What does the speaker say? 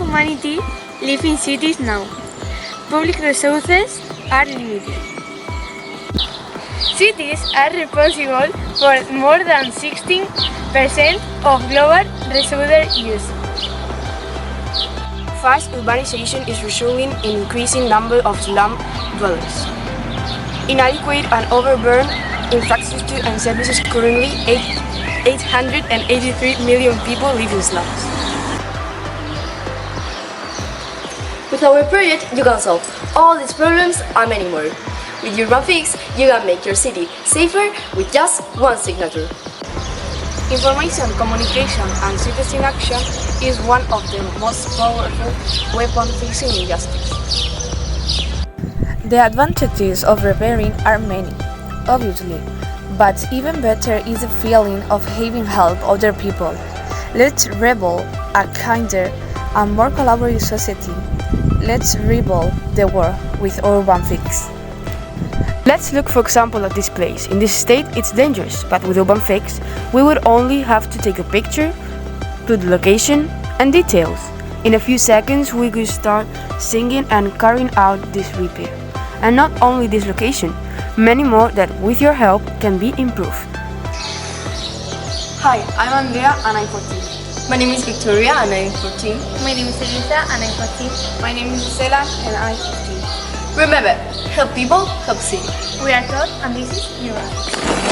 humanity live in cities now. Public resources are limited. Cities are responsible for more than 16% of global resource use. Fast urbanization is resulting in increasing number of slum dwellers. Inadequate and overburdened infrastructure and services. Currently, 883 million people live in slums. With our project, you can solve all these problems and many more. With Urban Fix, you can make your city safer with just one signature. Information, communication, and citizen action is one of the most powerful weapons facing injustice. The advantages of repairing are many, obviously, but even better is the feeling of having helped other people. Let's rebuild a kinder and more collaborative society. Let's rebuild the world with Urban Fix. Let's look, for example, at this place. In this state, it's dangerous, but with Urban Fix, we would only have to take a picture, put the location and details. In a few seconds, we could start singing and carrying out this repair. And not only this location, many more that with your help can be improved. Hi, I'm Andrea and I'm 14. My name is Victoria and I'm 14. My name is Elisa and I'm 14. My name is Gisela and I'm 15. Remember, help people, help city. We are Kode and this is Urban.